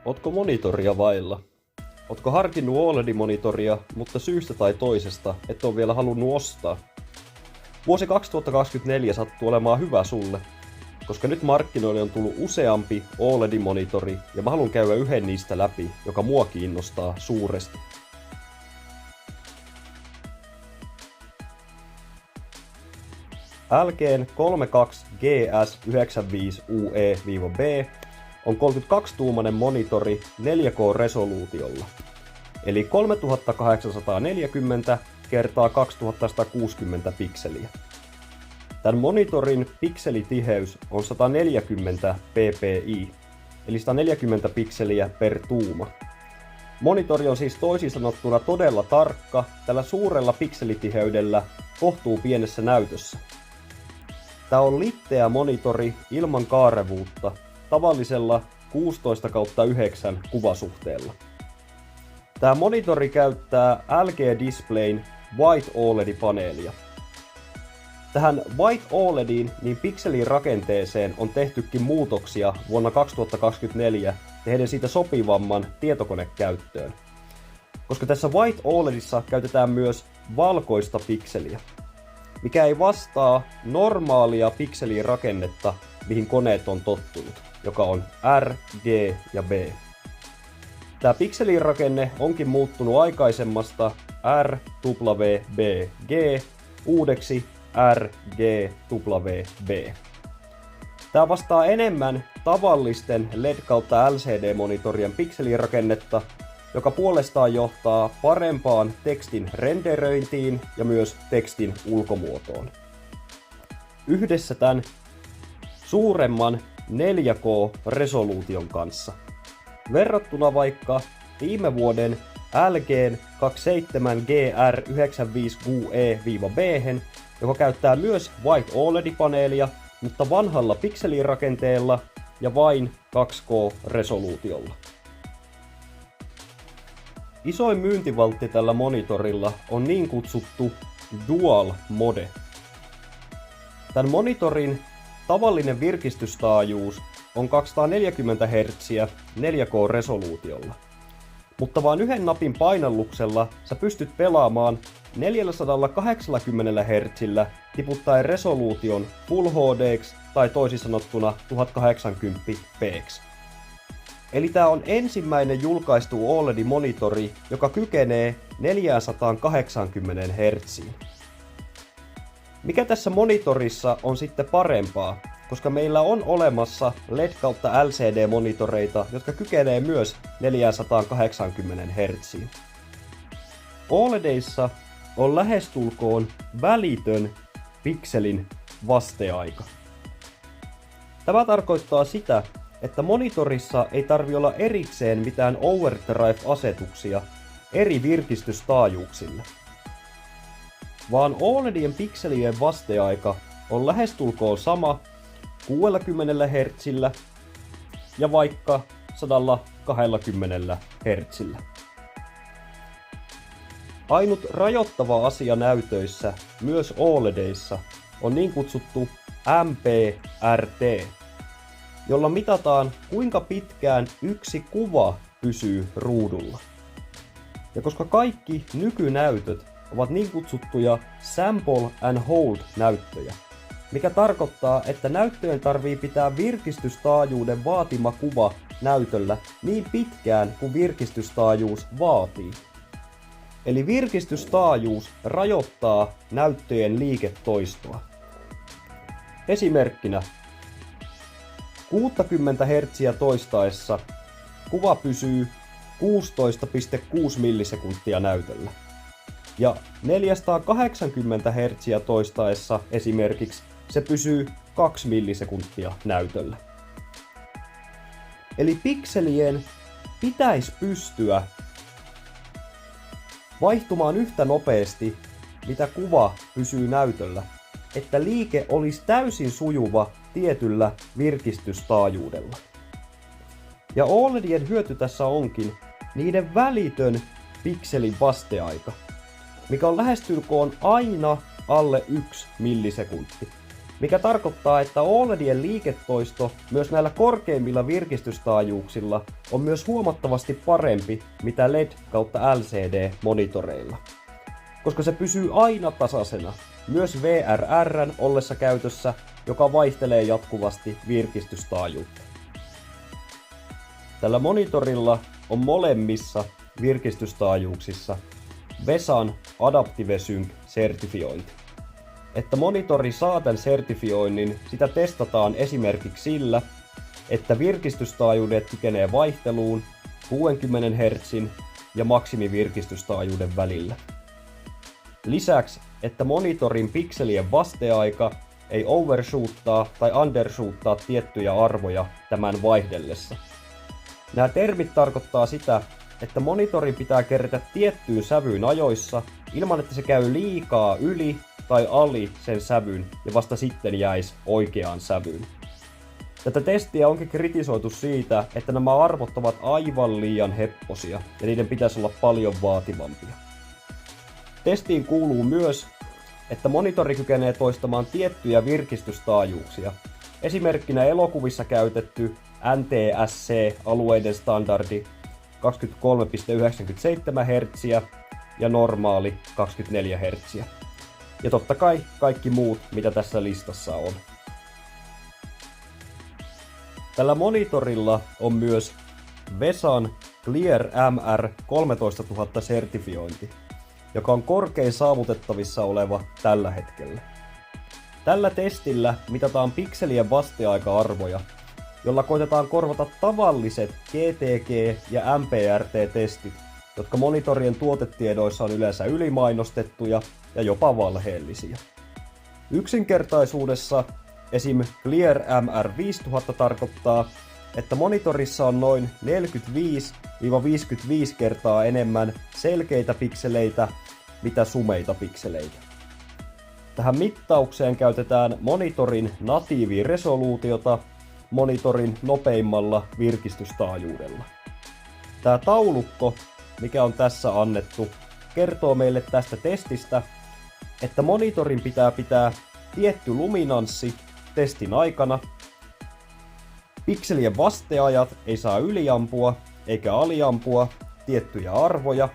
Ootko monitoria vailla? Ootko harkinnut OLED-monitoria, mutta syystä tai toisesta et ole vielä halunnut ostaa? Vuosi 2024 sattuu olemaan hyvä sulle, koska nyt markkinoille on tullut useampi OLED-monitori ja mä haluan käydä yhden niistä läpi, joka mua kiinnostaa suuresti. LG:n 32GS95UE-B on 32-tuumainen monitori 4K-resoluutiolla, eli 3840 x 2160 pikseliä. Tämän monitorin pikselitiheys on 140 ppi, eli 140 pikseliä per tuuma. Monitori on siis toisin sanottuna todella tarkka tällä suurella pikselitiheydellä kohtuu pienessä näytössä. Tämä on litteä monitori ilman kaarevuutta tavallisella 16/9 kuvasuhteella. Tämä monitori käyttää LG Displayn White OLED-paneelia. Tähän White OLEDiin niin pikselin rakenteeseen on tehtykin muutoksia vuonna 2024 tehden siitä sopivamman tietokonekäyttöön. Koska tässä White OLEDissa käytetään myös valkoista pikseliä, mikä ei vastaa normaalia pikselin rakennetta, mihin koneet on tottunut, joka on R, G ja B. Tämä pikselin rakenne onkin muuttunut aikaisemmasta R, W, B, G uudeksi R, G, W, B. Tämä vastaa enemmän tavallisten LED kautta LCD-monitorien pikselirakennetta, joka puolestaan johtaa parempaan tekstin renderöintiin ja myös tekstin ulkomuotoon. Yhdessä tämän suuremman 4K-resoluution kanssa. Verrattuna vaikka viime vuoden LG:n 27GR95QE-B, joka käyttää myös White OLED-paneelia, mutta vanhalla pikselirakenteella ja vain 2K-resoluutiolla. Isoin myyntivaltti tällä monitorilla on niin kutsuttu Dual Mode. Tämän monitorin tavallinen virkistystaajuus on 240 Hz 4K-resoluutiolla, mutta vain yhden napin painalluksella sä pystyt pelaamaan 480 Hz tiputtaen resoluution Full HD:ksi tai toisin sanottuna 1080p:ksi. Eli tää on ensimmäinen julkaistu OLED-monitori, joka kykenee 480 Hz. Mikä tässä monitorissa on sitten parempaa, koska meillä on olemassa LED kautta LCD-monitoreita, jotka kykenee myös 480 Hz. OLEDissa on lähestulkoon välitön pikselin vasteaika. Tämä tarkoittaa sitä, että monitorissa ei tarvi olla erikseen mitään overdrive-asetuksia eri virkistystaajuuksille, vaan OLEDien pikselien vasteaika on lähestulkoon sama 60 Hz ja vaikka 120 Hz. Ainut rajoittava asia näytöissä, myös OLEDeissa, on niin kutsuttu MPRT, jolla mitataan kuinka pitkään yksi kuva pysyy ruudulla. Ja koska kaikki nykynäytöt ovat niin kutsuttuja sample and hold näyttöjä, mikä tarkoittaa, että näyttöjen tarvii pitää virkistystaajuuden vaatima kuva näytöllä niin pitkään kuin virkistystaajuus vaatii. Eli virkistystaajuus rajoittaa näyttöjen liiketoistoa. Esimerkkinä 60 Hz toistaessa kuva pysyy 16,6 millisekuntia näytöllä. Ja 480 Hz toistaessa esimerkiksi se pysyy 2 millisekuntia näytöllä. Eli pikselien pitäisi pystyä vaihtumaan yhtä nopeasti, mitä kuva pysyy näytöllä, että liike olisi täysin sujuva tietyllä virkistystaajuudella. Ja OLEDien hyöty tässä onkin niiden välitön pikselin vasteaika, mikä on lähestulkoon aina alle 1 millisekunti. mikä tarkoittaa, että OLEDien liiketoisto myös näillä korkeimmilla virkistystaajuuksilla on myös huomattavasti parempi mitä LED kautta LCD-monitoreilla, koska se pysyy aina tasaisena, myös VRR:n ollessa käytössä, joka vaihtelee jatkuvasti virkistystaajuutta. Tällä monitorilla on molemmissa virkistystaajuuksissa VESAn Adaptive Sync-sertifiointi. Että monitori saa tämän sertifioinnin, sitä testataan esimerkiksi sillä, että virkistystaajuudet kykenee vaihteluun 60 Hz ja maksimivirkistystaajuuden välillä. Lisäksi, että monitorin pikselien vasteaika ei overshoottaa tai undershoottaa tiettyjä arvoja tämän vaihdellessa. Nämä termit tarkoittaa sitä, että monitorin pitää kerätä tiettyyn sävyyn ajoissa ilman, että se käy liikaa yli tai ali sen sävyn ja vasta sitten jäisi oikeaan sävyyn. Tätä testiä onkin kritisoitu siitä, että nämä arvot ovat aivan liian hepposia ja niiden pitäisi olla paljon vaativampia. Testiin kuuluu myös, että monitori kykenee toistamaan tiettyjä virkistystaajuuksia. Esimerkkinä elokuvissa käytetty NTSC-alueiden standardi 23,97 Hz ja normaali 24 Hz. Ja totta kai kaikki muut, mitä tässä listassa on. Tällä monitorilla on myös VESAn Clear MR 13000 sertifiointi, joka on korkein saavutettavissa oleva tällä hetkellä. Tällä testillä mitataan pikselien vasteaika-arvoja, jolla koitetaan korvata tavalliset GTG- ja MPRT-testit, jotka monitorien tuotetiedoissa on yleensä ylimainostettuja ja jopa valheellisia. Yksinkertaisuudessa esim. Clear MR 5000 tarkoittaa, että monitorissa on noin 45-55 kertaa enemmän selkeitä pikseleitä mitä sumeita pikseleitä. Tähän mittaukseen käytetään monitorin natiiviresoluutiota monitorin nopeimmalla virkistystaajuudella. Tämä taulukko, mikä on tässä annettu, kertoo meille tästä testistä, että monitorin pitää pitää tietty luminanssi testin aikana, pikselien vasteajat ei saa yliampua eikä aliampua tiettyjä arvoja,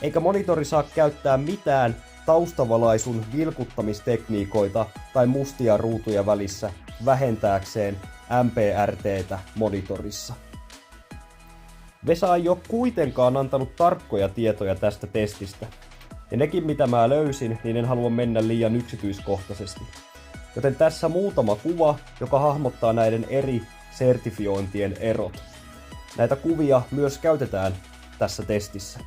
eikä monitori saa käyttää mitään taustavalaisun vilkuttamistekniikoita tai mustia ruutuja välissä vähentääkseen MPRT:tä monitorissa. VESA ei ole kuitenkaan antanut tarkkoja tietoja tästä testistä, ja nekin mitä mä löysin, niin en halua mennä liian yksityiskohtaisesti. Joten tässä muutama kuva, joka hahmottaa näiden eri sertifiointien erot. Näitä kuvia myös käytetään tässä testissä.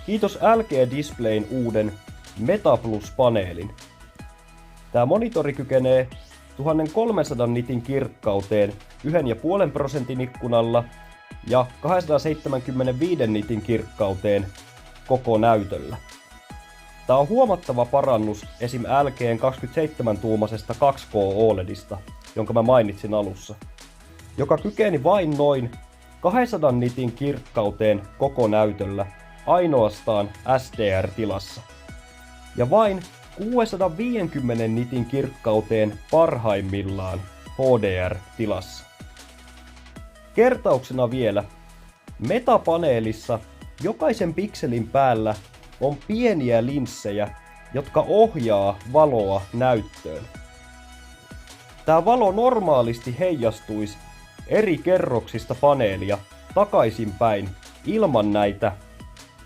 Kiitos LG Displayn uuden Meta Plus-paneelin. Tämä monitori kykenee 1300 nitin kirkkauteen 1,5% ikkunalla ja 275 nitin kirkkauteen koko näytöllä. Tämä on huomattava parannus esim. LG:n 27-tuumaisesta 2K OLEDista, jonka mä mainitsin alussa, joka kykeni vain noin 200 nitin kirkkauteen koko näytöllä ainoastaan SDR-tilassa ja vain 650 nitin kirkkauteen parhaimmillaan HDR-tilassa. Kertauksena vielä, Meta-paneelissa jokaisen pikselin päällä on pieniä linssejä, jotka ohjaa valoa näyttöön. Tämä valo normaalisti heijastuisi eri kerroksista paneelia takaisinpäin ilman näitä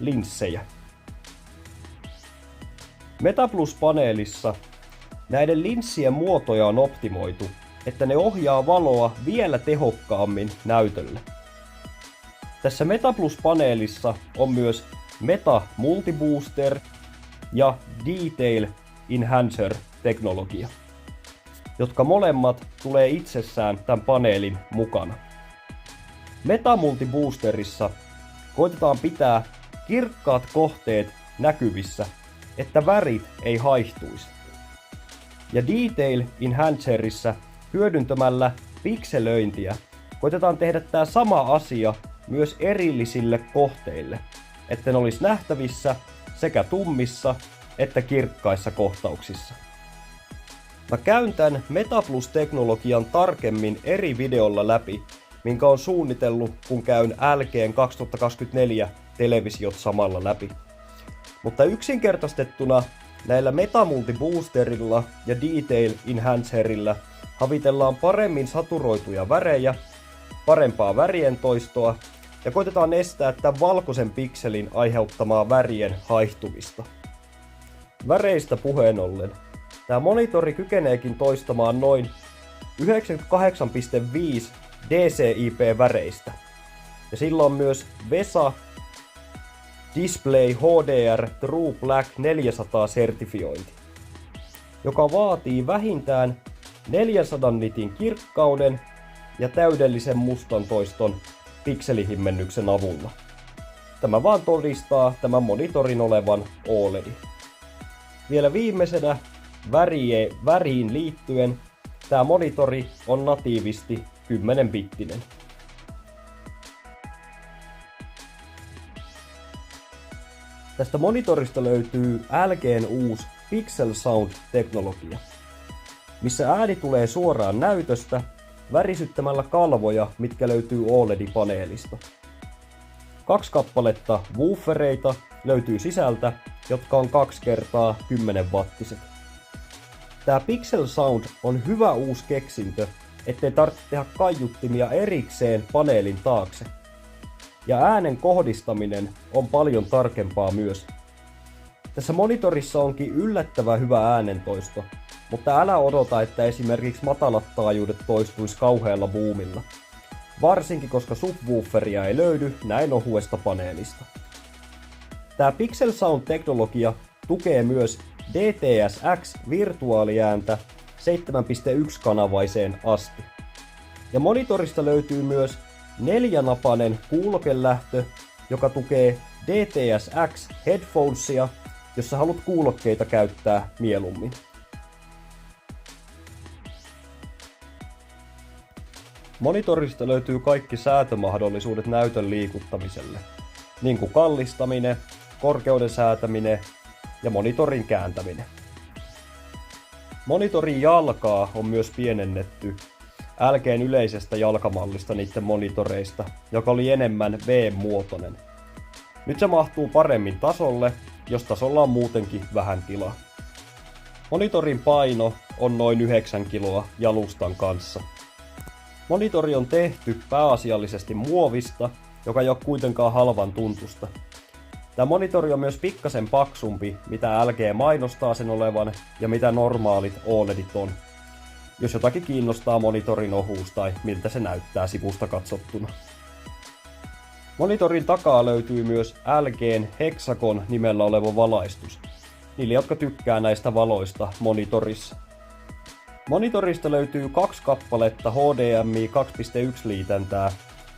linssejä. Meta Plus-paneelissa näiden linssien muotoja on optimoitu, että ne ohjaa valoa vielä tehokkaammin näytölle. Tässä Meta Plus-paneelissa on myös Meta Multibooster ja Detail Enhancer-teknologia, jotka molemmat tulee itsessään tämän paneelin mukana. Meta Multiboosterissa koitetaan pitää kirkkaat kohteet näkyvissä, että värit ei haihtuisi. Ja Detail Enhancerissa hyödyntämällä pikselöintiä koitetaan tehdä tämä sama asia myös erillisille kohteille, että ne olisi nähtävissä sekä tummissa että kirkkaissa kohtauksissa. Mä käyn tän MetaPlus-teknologian tarkemmin eri videolla läpi, minkä on suunnitellut, kun käyn LG:n 2024 televisiot samalla läpi. Mutta yksinkertaistettuna näillä Metamulti-boosterilla ja Detail Enhancerilla havitellaan paremmin saturoituja värejä, parempaa värien toistoa ja koitetaan estää tämän valkoisen pikselin aiheuttamaa värien haihtumista. Väreistä puheen ollen, tämä monitori kykeneekin toistamaan noin 98,5 DCI-P-väreistä. Ja sillä on myös VESA Display HDR True Black 400 sertifiointi, joka vaatii vähintään 400 nitin kirkkauden ja täydellisen mustan toiston pikselihimmennyksen avulla. Tämä vaan todistaa tämän monitorin olevan OLED. Vielä viimeisenä väriin liittyen, tämä monitori on natiivisti 10-bittinen. Tästä monitorista löytyy LG:n uusi Pixel Sound-teknologia, missä ääni tulee suoraan näytöstä värisyttämällä kalvoja, mitkä löytyy OLED-paneelista. 2 kappaletta woofereita löytyy sisältä, jotka on 2 kertaa 10 wattiset. Tää Pixel Sound on hyvä uusi keksintö, ettei tarvitse tehdä kaiuttimia erikseen paneelin taakse. Ja äänen kohdistaminen on paljon tarkempaa myös. Tässä monitorissa onkin yllättävän hyvä äänentoisto, mutta älä odota, että esimerkiksi matalat taajuudet toistuisi kauhealla boomilla. Varsinkin koska subwooferia ei löydy näin ohuesta paneelista. Tää Pixel Sound-teknologia tukee myös DTS-X virtuaaliääntä 7.1-kanavaiseen asti. Ja monitorista löytyy myös 4-napainen kuulokelähtö, joka tukee DTS-X headphonesia, jos sä haluat kuulokkeita käyttää mieluummin. Monitorista löytyy kaikki säätömahdollisuudet näytön liikuttamiselle, niin kuin kallistaminen, korkeuden säätäminen ja monitorin kääntäminen. Monitorin jalkaa on myös pienennetty LG:n yleisestä jalkamallista niiden monitoreista, joka oli enemmän V-muotoinen. Nyt se mahtuu paremmin tasolle, jos tasolla on muutenkin vähän tilaa. Monitorin paino on noin 9 kiloa jalustan kanssa. Monitori on tehty pääasiallisesti muovista, joka ei ole kuitenkaan halvan tuntusta. Tämä monitori on myös pikkasen paksumpi, mitä LG mainostaa sen olevan ja mitä normaalit OLEDit on. Jos jotakin kiinnostaa monitorin ohuus tai miltä se näyttää sivusta katsottuna. Monitorin takaa löytyy myös LG:n Hexagon nimellä oleva valaistus, niille jotka tykkää näistä valoista monitorissa. Monitorista löytyy 2 kappaletta HDMI 2.1 liitäntää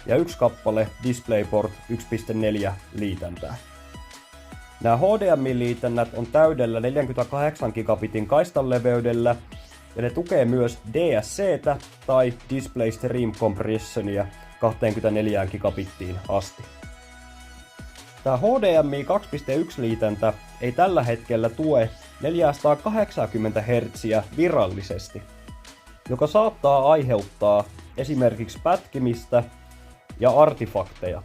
ja 1 kappale DisplayPort 1.4 liitäntää. Nämä HDMI-liitännät on täydellä 48 gigabitin kaistanleveydellä ja ne tukee myös DSC:tä tai Display Stream Compressionia 24 gigabittiin asti. Tämä HDMI 2.1 liitäntä ei tällä hetkellä tue 480 Hz virallisesti, joka saattaa aiheuttaa esimerkiksi pätkimistä ja artifakteja,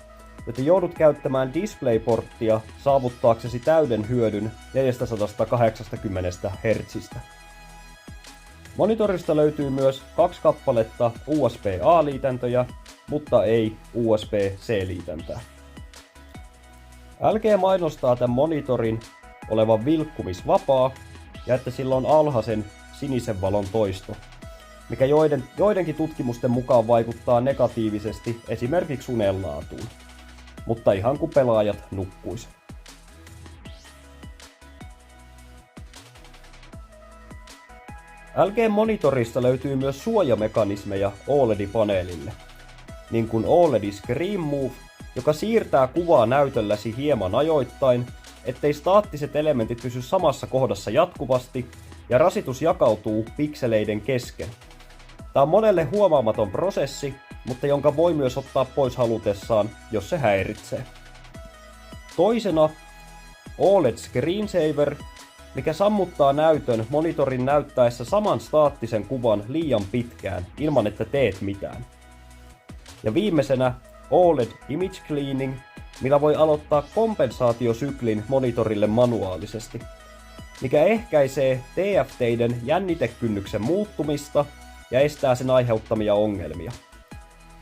joten joudut käyttämään DisplayPorttia saavuttaaksesi täyden hyödyn 480 Hz. Monitorista löytyy myös 2 kappaletta USB-A-liitäntöjä, mutta ei USB-C-liitäntää. LG mainostaa tämän monitorin olevan vilkkumisvapaa ja että sillä on alhaisen sinisen valon toisto, mikä joidenkin tutkimusten mukaan vaikuttaa negatiivisesti esimerkiksi unenlaatuun, mutta ihan kuin pelaajat nukkuis. LG-monitorista löytyy myös suojamekanismeja OLED-paneelille, niin kuin OLED Screen Move, joka siirtää kuvaa näytölläsi hieman ajoittain, ettei staattiset elementit pysy samassa kohdassa jatkuvasti, ja rasitus jakautuu pikseleiden kesken. Tämä on monelle huomaamaton prosessi, mutta jonka voi myös ottaa pois halutessaan, jos se häiritsee. Toisena OLED Screensaver, mikä sammuttaa näytön monitorin näyttäessä saman staattisen kuvan liian pitkään, ilman että teet mitään. Ja viimeisenä OLED Image Cleaning, millä voi aloittaa kompensaatiosyklin monitorille manuaalisesti, mikä ehkäisee TFT:iden jännitekynnyksen muuttumista ja estää sen aiheuttamia ongelmia.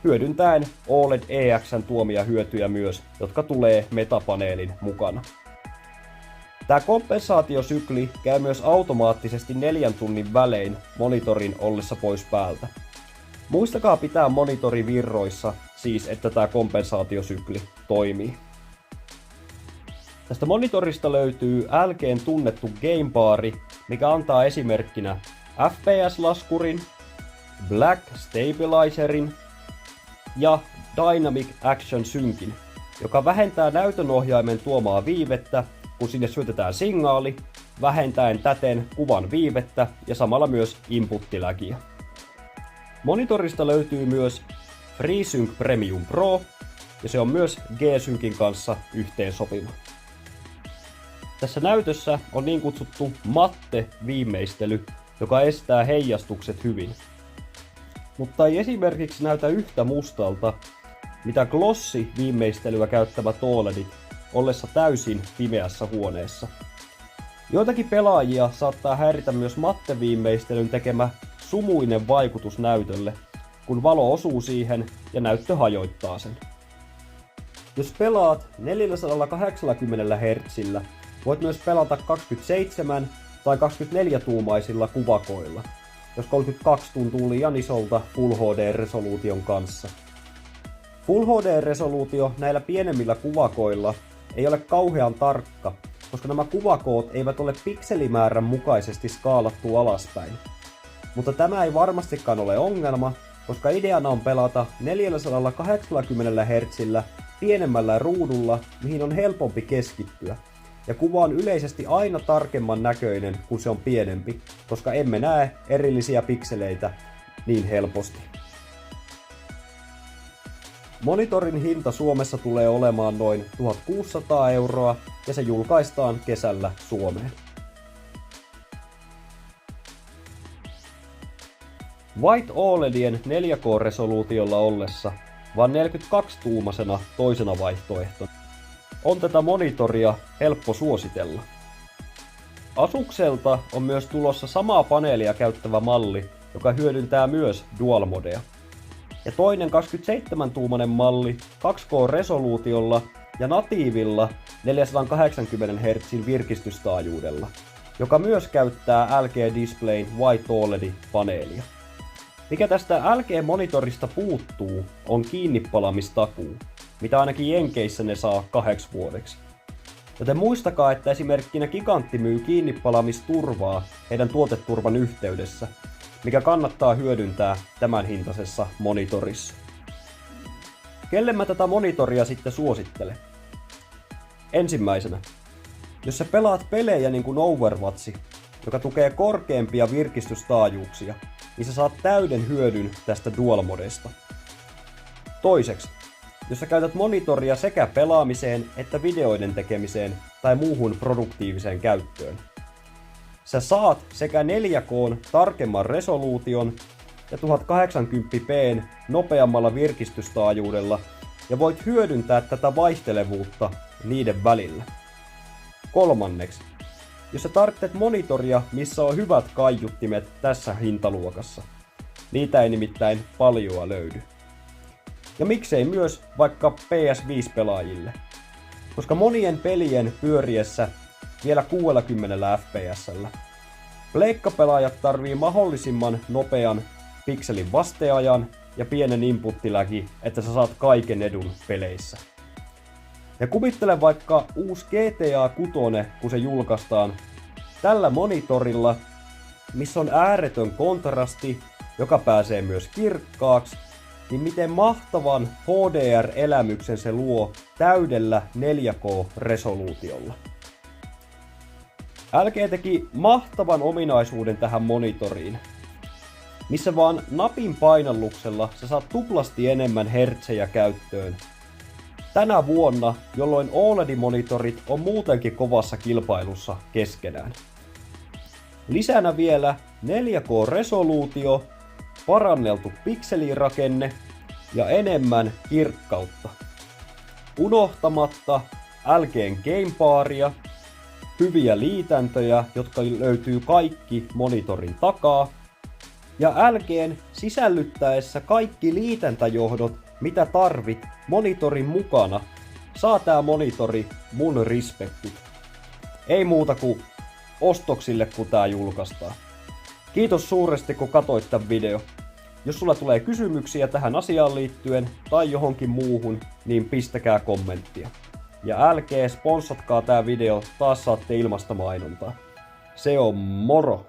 Hyödyntäen OLED EX:n tuomia hyötyjä myös, jotka tulee metapaneelin mukana. Tämä kompensaatiosykli käy myös automaattisesti 4 tunnin välein monitorin ollessa pois päältä. Muistakaa pitää monitori virroissa, siis että tämä kompensaatiosykli toimii. Tästä monitorista löytyy LG:n tunnettu gamebaari, mikä antaa esimerkkinä FPS-laskurin, Black Stabilizerin ja Dynamic Action Syncin, joka vähentää näytönohjaimen tuomaa viivettä, kun sinne syötetään signaali, vähentäen täten kuvan viivettä ja samalla myös inputtilägiä. Monitorista löytyy myös FreeSync Premium Pro, ja se on myös G-Syncin kanssa yhteensopiva. Tässä näytössä on niin kutsuttu matte-viimeistely, joka estää heijastukset hyvin. Mutta ei esimerkiksi näytä yhtä mustalta, mitä glossy-viimeistelyä käyttävät OLEDit ollessa täysin pimeässä huoneessa. Joitakin pelaajia saattaa häiritä myös matteviimeistelyn tekemä sumuinen vaikutus näytölle, kun valo osuu siihen ja näyttö hajoittaa sen. Jos pelaat 480 Hz, voit myös pelata 27 tai 24-tuumaisilla kuvakoilla, jos 32 tuntuu liian isolta Full HD-resoluution kanssa. Full HD-resoluutio näillä pienemmillä kuvakoilla ei ole kauhean tarkka, koska nämä kuvakoot eivät ole pikselimäärän mukaisesti skaalattu alaspäin. Mutta tämä ei varmastikaan ole ongelma, koska ideana on pelata 480 Hz pienemmällä ruudulla, mihin on helpompi keskittyä. Ja kuva on yleisesti aina tarkemman näköinen, kun se on pienempi, koska emme näe erillisiä pikseleitä niin helposti. Monitorin hinta Suomessa tulee olemaan noin 1600 € ja se julkaistaan kesällä Suomeen. White OLEDien 4K-resoluutiolla ollessa vaan 42-tuumaisena toisena vaihtoehtona on tätä monitoria helppo suositella. Asus'elta on myös tulossa samaa paneelia käyttävä malli, joka hyödyntää myös dual-modea. Ja toinen 27-tuumainen malli 2K-resoluutiolla ja natiivilla 480 Hz virkistystaajuudella, joka myös käyttää LG Displayn White OLED-paneelia. Mikä tästä LG-monitorista puuttuu, on kiinnipalamistakuu, mitä ainakin Jenkeissä ne saa 8 vuodeksi. Joten muistakaa, että esimerkkinä Gigantti myy kiinnipalamisturvaa heidän tuoteturvan yhteydessä, mikä kannattaa hyödyntää tämän hintaisessa monitorissa. Kelle mä tätä monitoria sitten suosittelen? Ensimmäisenä, jos sä pelaat pelejä niin kuin Overwatch, joka tukee korkeampia virkistystaajuuksia, niin sä saat täyden hyödyn tästä dual-modesta. Toiseksi, jos sä käytät monitoria sekä pelaamiseen että videoiden tekemiseen tai muuhun produktiiviseen käyttöön. Sä saat sekä 4K:n tarkemman resoluution ja 1080p:n nopeammalla virkistystaajuudella ja voit hyödyntää tätä vaihtelevuutta niiden välillä. Kolmanneksi, jos sä tarvitset monitoria, missä on hyvät kaiuttimet tässä hintaluokassa. Niitä ei nimittäin paljoa löydy. Ja miksei myös vaikka PS5-pelaajille. Koska monien pelien pyöriessä vielä 60 fps:llä. Pleikkapelaajat tarvii mahdollisimman nopean pikselin vasteajan ja pienen inputtilägi, että sä saat kaiken edun peleissä. Ja kuvittele vaikka uusi GTA 6, kun se julkaistaan tällä monitorilla, missä on ääretön kontrasti, joka pääsee myös kirkkaaksi, niin miten mahtavan HDR-elämyksen se luo täydellä 4K-resoluutiolla. LG teki mahtavan ominaisuuden tähän monitoriin, missä vaan napin painalluksella sä saat tuplasti enemmän hertsejä käyttöön. Tänä vuonna, jolloin OLED-monitorit on muutenkin kovassa kilpailussa keskenään. Lisänä vielä 4K-resoluutio, paranneltu pikselirakenne ja enemmän kirkkautta. Unohtamatta LGn gameparia, hyviä liitäntöjä, jotka löytyy kaikki monitorin takaa, ja LGn sisällyttäessä kaikki liitäntäjohdot, mitä tarvit monitorin mukana, saa tää monitori mun respektit. Ei muuta kuin ostoksille, kun tää julkaistaan. Kiitos suuresti, kun katsoit tän video. Jos sulla tulee kysymyksiä tähän asiaan liittyen tai johonkin muuhun, niin pistäkää kommenttia. Ja älkää sponsatkaa tää video, taas saatte ilmasta mainontaa. Se on moro!